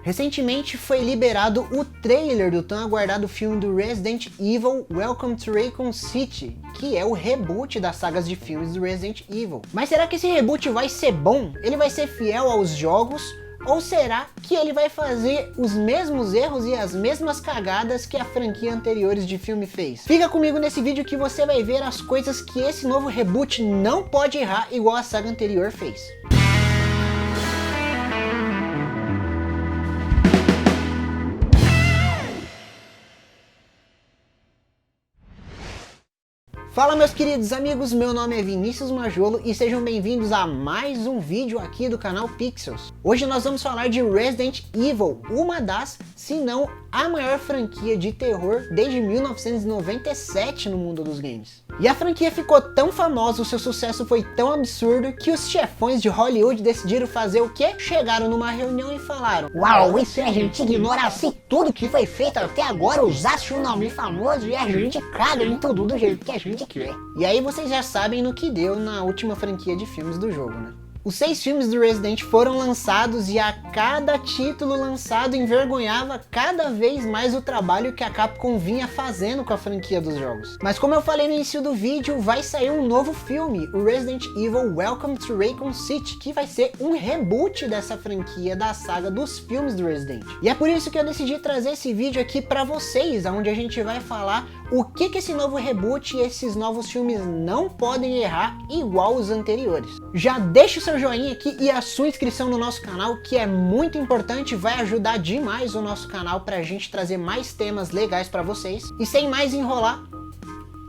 Recentemente foi liberado o trailer do tão aguardado filme do Resident Evil Welcome to Raccoon City, que é o reboot das sagas de filmes do Resident Evil. Mas será que esse reboot vai ser bom? Ele vai ser fiel aos jogos? Ou será que ele vai fazer os mesmos erros e as mesmas cagadas que a franquia anteriores de filme fez? Fica comigo nesse vídeo que você vai ver as coisas que esse novo reboot não pode errar igual a saga anterior fez. Fala meus queridos amigos, meu nome é Vinícius Majolo e sejam bem-vindos a mais um vídeo aqui do canal Pixels. Hoje nós vamos falar de Resident Evil, uma das, se não a maior franquia de terror desde 1997 no mundo dos games. E a franquia ficou tão famosa, o seu sucesso foi tão absurdo que os chefões de Hollywood decidiram fazer o quê? Chegaram numa reunião e falaram: uau, e se a gente ignorasse tudo que foi feito até agora, usasse um nome famoso e a gente caga em tudo do jeito que a gente quer. E aí vocês já sabem no que deu na última franquia de filmes do jogo, né? Os 6 filmes do Resident foram lançados e a cada título lançado envergonhava cada vez mais o trabalho que a Capcom vinha fazendo com a franquia dos jogos. Mas como eu falei no início do vídeo, vai sair um novo filme, o Resident Evil Welcome to Raccoon City, que vai ser um reboot dessa franquia da saga dos filmes do Resident. E é por isso que eu decidi trazer esse vídeo aqui pra vocês, onde a gente vai falar o que esse novo reboot e esses novos filmes não podem errar igual os anteriores. Já deixa o seu joinha aqui e a sua inscrição no nosso canal, que é muito importante, vai ajudar demais o nosso canal pra gente trazer mais temas legais pra vocês. E sem mais enrolar,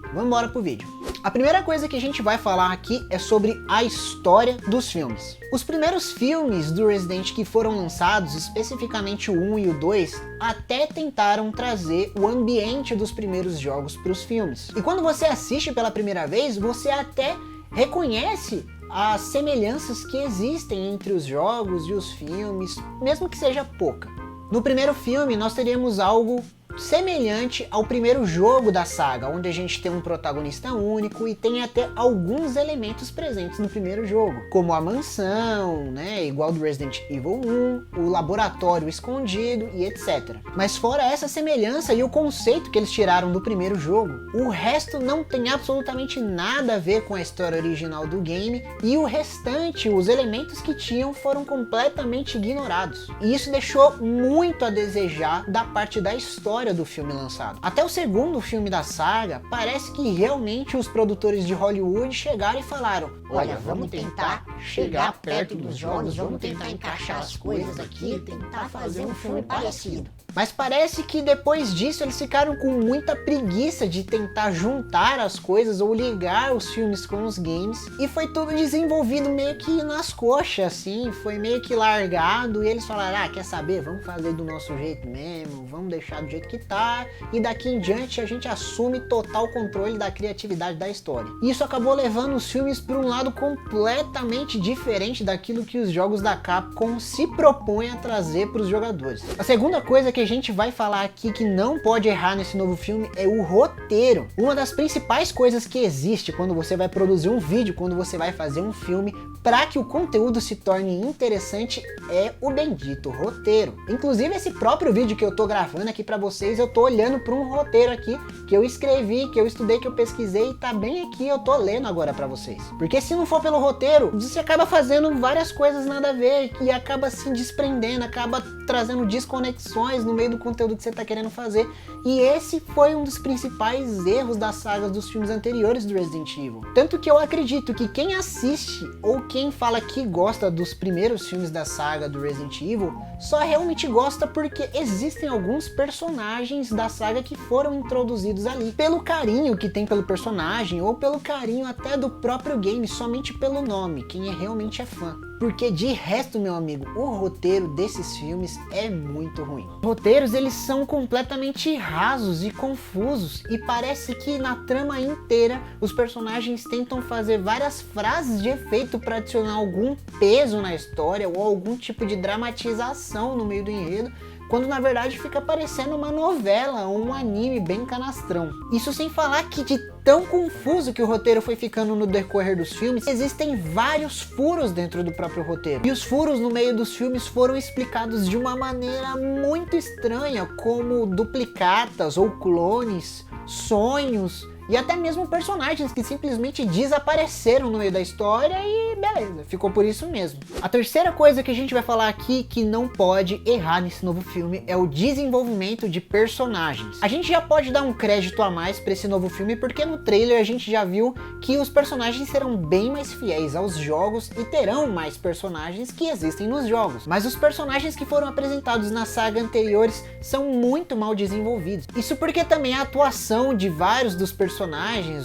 vamos embora pro vídeo. A primeira coisa que a gente vai falar aqui é sobre a história dos filmes. Os primeiros filmes do Resident que foram lançados, especificamente o 1 e o 2, até tentaram trazer o ambiente dos primeiros jogos para os filmes. E quando você assiste pela primeira vez, você até reconhece as semelhanças que existem entre os jogos e os filmes, mesmo que seja pouca. No primeiro filme, nós teríamos algo semelhante ao primeiro jogo da saga, onde a gente tem um protagonista único e tem até alguns elementos presentes no primeiro jogo, como a mansão, né, igual do Resident Evil 1, o laboratório escondido e etc. Mas fora essa semelhança e o conceito que eles tiraram do primeiro jogo, o resto não tem absolutamente nada a ver com a história original do game e o restante, os elementos que tinham, foram completamente ignorados. E isso deixou muito a desejar da parte da história do filme lançado. Até o segundo filme da saga, parece que realmente os produtores de Hollywood chegaram e falaram: olha, vamos tentar chegar perto dos jogos, vamos tentar encaixar as coisas aqui, tentar fazer um filme parecido. Mas parece que depois disso eles ficaram com muita preguiça de tentar juntar as coisas ou ligar os filmes com os games, e foi tudo desenvolvido meio que nas coxas, assim, foi meio que largado, e eles falaram: ah, quer saber, vamos fazer do nosso jeito mesmo, vamos deixar do jeito que tá, e daqui em diante a gente assume total controle da criatividade da história. E isso acabou levando os filmes para um lado completamente diferente daquilo que os jogos da Capcom se propõem a trazer para os jogadores. A segunda coisa que a gente vai falar aqui que não pode errar nesse novo filme é o roteiro. Uma das principais coisas que existe quando você vai produzir um vídeo, quando você vai fazer um filme, para que o conteúdo se torne interessante, é o bendito roteiro. Inclusive esse próprio vídeo que eu tô gravando aqui para vocês, eu tô olhando para um roteiro aqui que eu escrevi, que eu estudei, que eu pesquisei, e tá bem aqui, eu tô lendo agora para vocês. Porque se não for pelo roteiro, você acaba fazendo várias coisas nada a ver e acaba se desprendendo, acaba trazendo desconexões no meio do conteúdo que você tá querendo fazer. E esse foi um dos principais erros das sagas dos filmes anteriores do Resident Evil. Tanto que eu acredito que quem assiste ou quem fala que gosta dos primeiros filmes da saga do Resident Evil só realmente gosta porque existem alguns personagens da saga que foram introduzidos ali pelo carinho que tem pelo personagem ou pelo carinho até do próprio game, somente pelo nome, quem realmente é fã. Porque de resto, meu amigo, o roteiro desses filmes é muito ruim. Os roteiros, eles são completamente rasos e confusos, e parece que na trama inteira os personagens tentam fazer várias frases de efeito para adicionar algum peso na história ou algum tipo de dramatização no meio do enredo, quando na verdade fica parecendo uma novela ou um anime bem canastrão. Isso sem falar que de tão confuso que o roteiro foi ficando no decorrer dos filmes, existem vários furos dentro do próprio roteiro. E os furos no meio dos filmes foram explicados de uma maneira muito estranha, como duplicatas ou clones, sonhos e até mesmo personagens que simplesmente desapareceram no meio da história e beleza, ficou por isso mesmo. A terceira coisa que a gente vai falar aqui que não pode errar nesse novo filme é o desenvolvimento de personagens. A gente já pode dar um crédito a mais para esse novo filme porque no trailer a gente já viu que os personagens serão bem mais fiéis aos jogos e terão mais personagens que existem nos jogos. Mas os personagens que foram apresentados na saga anteriores são muito mal desenvolvidos. Isso porque também a atuação de vários dos personagens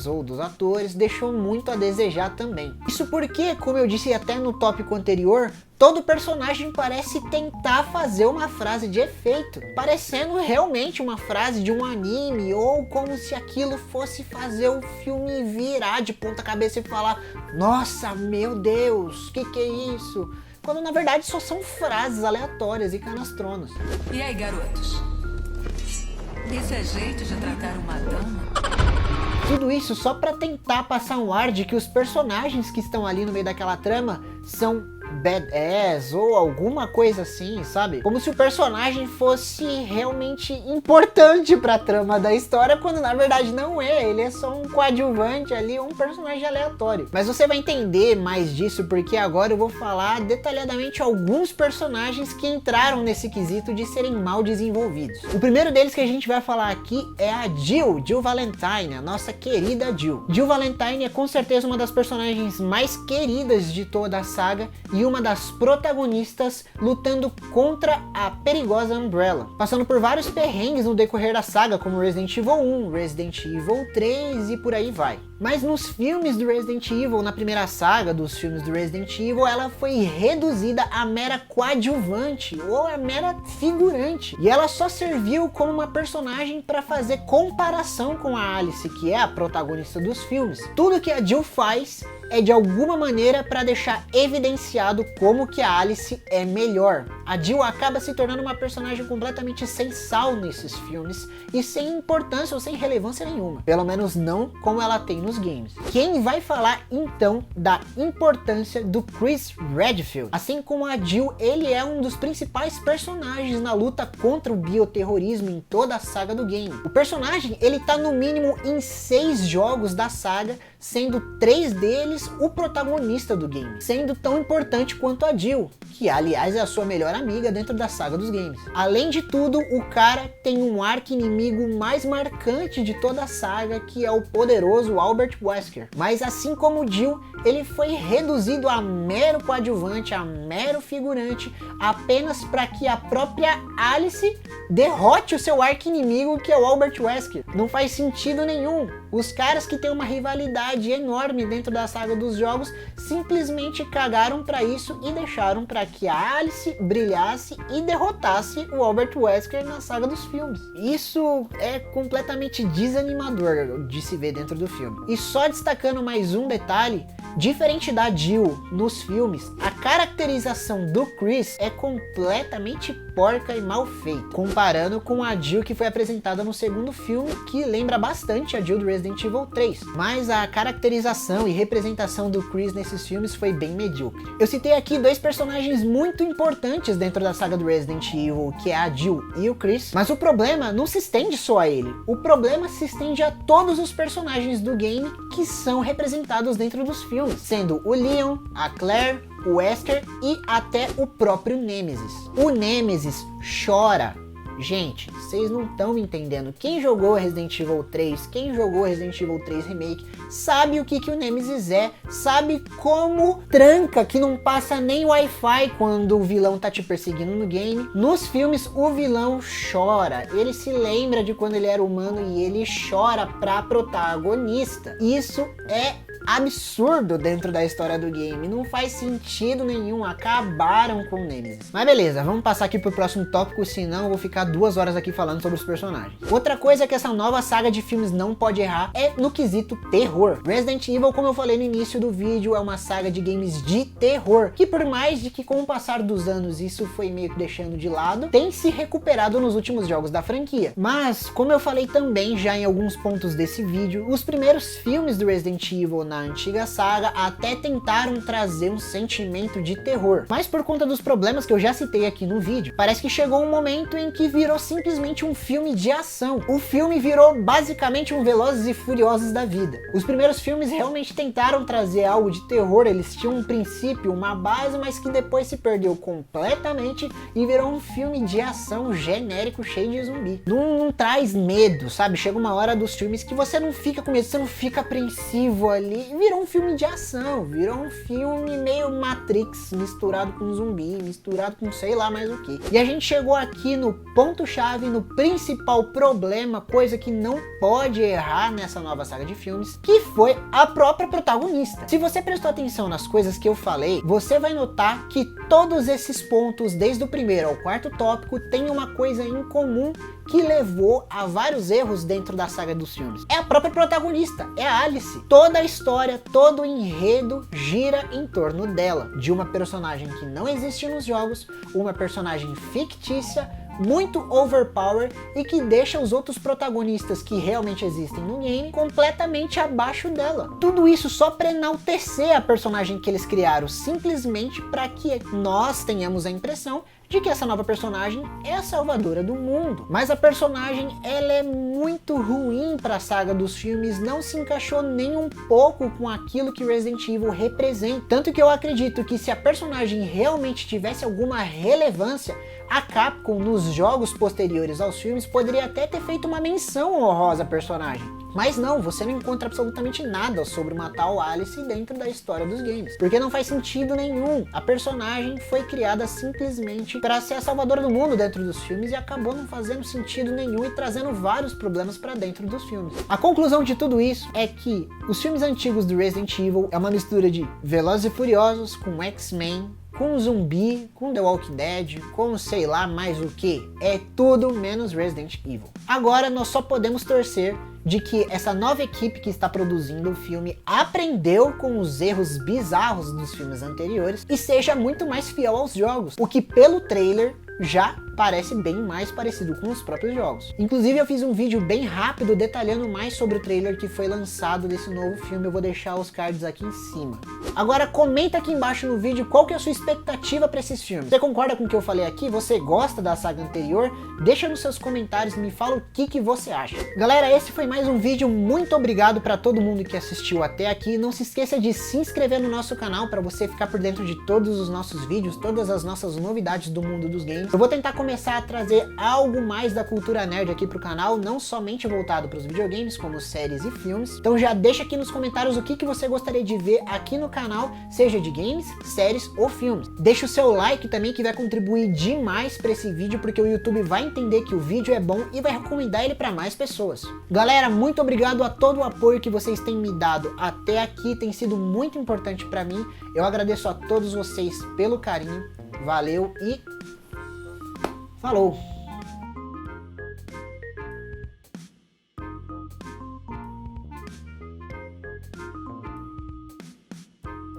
ou dos atores deixou muito a desejar também. Isso porque, como eu disse até no tópico anterior, todo personagem parece tentar fazer uma frase de efeito, parecendo realmente uma frase de um anime, ou como se aquilo fosse fazer o filme virar de ponta cabeça e falar: nossa, meu Deus, que é isso? Quando na verdade só são frases aleatórias e canastronas. E aí, garotos? Esse é jeito de tratar uma dama? Tudo isso só pra tentar passar um ar de que os personagens que estão ali no meio daquela trama são badass ou alguma coisa assim, sabe? Como se o personagem fosse realmente importante pra trama da história, quando na verdade não é, ele é só um coadjuvante ali, um personagem aleatório. Mas você vai entender mais disso porque agora eu vou falar detalhadamente alguns personagens que entraram nesse quesito de serem mal desenvolvidos. O primeiro deles que a gente vai falar aqui é a Jill Valentine, a nossa querida Jill. Jill Valentine é com certeza uma das personagens mais queridas de toda a saga e uma das protagonistas lutando contra a perigosa Umbrella, passando por vários perrengues no decorrer da saga, como Resident Evil 1, Resident Evil 3 e por aí vai. Mas nos filmes do Resident Evil, na primeira saga dos filmes do Resident Evil, ela foi reduzida a mera coadjuvante ou a mera figurante, e ela só serviu como uma personagem para fazer comparação com a Alice, que é a protagonista dos filmes. Tudo que a Jill faz é de alguma maneira para deixar evidenciado como que a Alice é melhor. A Jill acaba se tornando uma personagem completamente sem sal nesses filmes e sem importância ou sem relevância nenhuma. Pelo menos não como ela tem nos games. Quem vai falar então da importância do Chris Redfield? Assim como a Jill, ele é um dos principais personagens na luta contra o bioterrorismo em toda a saga do game. O personagem, ele tá no mínimo em 6 jogos da saga, sendo 3 deles o protagonista do game, sendo tão importante quanto a Jill, que aliás é a sua melhor amiga dentro da saga dos games. Além de tudo, o cara tem um arqui-inimigo mais marcante de toda a saga, que é o poderoso Albert Wesker. Mas assim como o Jill, ele foi reduzido a mero coadjuvante, a mero figurante, apenas para que a própria Alice derrote o seu arqui-inimigo, que é o Albert Wesker. Não faz sentido nenhum. Os caras que têm uma rivalidade enorme dentro da saga dos jogos simplesmente cagaram para isso e deixaram para que a Alice brilhasse e derrotasse o Albert Wesker na saga dos filmes. Isso é completamente desanimador de se ver dentro do filme. E só destacando mais um detalhe, diferente da Jill nos filmes, a caracterização do Chris é completamente porca e mal feita, comparando com a Jill que foi apresentada no segundo filme, que lembra bastante a Jill do Resident Evil 3. Mas a caracterização e representação do Chris nesses filmes foi bem medíocre. Eu citei aqui 2 personagens muito importantes dentro da saga do Resident Evil, que é a Jill e o Chris, mas o problema não se estende só a ele. O problema se estende a todos os personagens do game que são representados dentro dos filmes, sendo o Leon, a Claire, o Wesker e até o próprio Nemesis. O Nemesis chora. Gente, vocês não estão entendendo. Quem jogou Resident Evil 3, quem jogou Resident Evil 3 Remake, sabe o que o Nemesis é, sabe como tranca que não passa nem Wi-Fi quando o vilão tá te perseguindo no game. Nos filmes, o vilão chora, ele se lembra de quando ele era humano e ele chora pra protagonista. Isso é absurdo dentro da história do game. Não faz sentido nenhum, acabaram com o Nemesis. Mas beleza, vamos passar aqui pro próximo tópico, senão eu vou ficar 2 horas aqui falando sobre os personagens. Outra coisa que essa nova saga de filmes não pode errar é no quesito terror. Resident Evil, como eu falei no início do vídeo, é uma saga de games de terror, que por mais de que com o passar dos anos isso foi meio que deixando de lado, tem se recuperado nos últimos jogos da franquia. Mas, como eu falei também já em alguns pontos desse vídeo, os primeiros filmes do Resident Evil na antiga saga até tentaram trazer um sentimento de terror, mas por conta dos problemas que eu já citei aqui no vídeo, parece que chegou um momento em que virou simplesmente um filme de ação. O filme virou basicamente um Velozes e Furiosos da vida. Os primeiros filmes realmente tentaram trazer algo de terror, eles tinham um princípio, uma base, mas que depois se perdeu completamente e virou um filme de ação genérico cheio de zumbi. Não traz medo, sabe? Chega uma hora dos filmes que você não fica com medo, você não fica apreensivo ali. Virou um filme de ação, virou um filme meio Matrix, misturado com zumbi, misturado com sei lá mais o que. E a gente chegou aqui no ponto-chave, no principal problema, coisa que não pode errar nessa nova saga de filmes, que foi a própria protagonista. Se você prestou atenção nas coisas que eu falei, você vai notar que todos esses pontos, desde o primeiro ao quarto tópico, tem uma coisa em comum que levou a vários erros dentro da saga dos filmes. É a própria protagonista, é a Alice. Toda a história, todo o enredo gira em torno dela, de uma personagem que não existe nos jogos, uma personagem fictícia, muito overpower e que deixa os outros protagonistas que realmente existem no game completamente abaixo dela. Tudo isso só para enaltecer a personagem que eles criaram, simplesmente para que nós tenhamos a impressão de que essa nova personagem é a salvadora do mundo. Mas a personagem, ela é muito ruim para a saga dos filmes, não se encaixou nem um pouco com aquilo que Resident Evil representa. Tanto que eu acredito que se a personagem realmente tivesse alguma relevância, a Capcom nos jogos posteriores aos filmes poderia até ter feito uma menção honrosa à personagem. Mas não, você não encontra absolutamente nada sobre uma tal Alice dentro da história dos games, porque não faz sentido nenhum. A personagem foi criada simplesmente para ser a salvadora do mundo dentro dos filmes e acabou não fazendo sentido nenhum e trazendo vários problemas para dentro dos filmes. A conclusão de tudo isso é que os filmes antigos do Resident Evil é uma mistura de Velozes e Furiosos com X-Men, com zumbi, com The Walking Dead, com sei lá mais o que. É tudo menos Resident Evil. Agora nós só podemos torcer de que essa nova equipe que está produzindo o filme aprendeu com os erros bizarros dos filmes anteriores e seja muito mais fiel aos jogos, o que pelo trailer já parece bem mais parecido com os próprios jogos. Inclusive eu fiz um vídeo bem rápido detalhando mais sobre o trailer que foi lançado desse novo filme, eu vou deixar os cards aqui em cima. Agora comenta aqui embaixo no vídeo qual que é a sua expectativa para esses filmes. Você concorda com o que eu falei aqui? Você gosta da saga anterior? Deixa nos seus comentários e me fala o que você acha. Galera, esse foi mais um vídeo, muito obrigado para todo mundo que assistiu até aqui. Não se esqueça de se inscrever no nosso canal para você ficar por dentro de todos os nossos vídeos, todas as nossas novidades do mundo dos games. Eu vou tentar começar a trazer algo mais da cultura nerd aqui pro canal, não somente voltado para os videogames, como séries e filmes. Então já deixa aqui nos comentários o que você gostaria de ver aqui no canal, seja de games, séries ou filmes. Deixa o seu like também, que vai contribuir demais para esse vídeo, porque o YouTube vai entender que o vídeo é bom e vai recomendar ele para mais pessoas. Galera, muito obrigado a todo o apoio que vocês têm me dado até aqui, tem sido muito importante para mim. Eu agradeço a todos vocês pelo carinho, valeu e falou!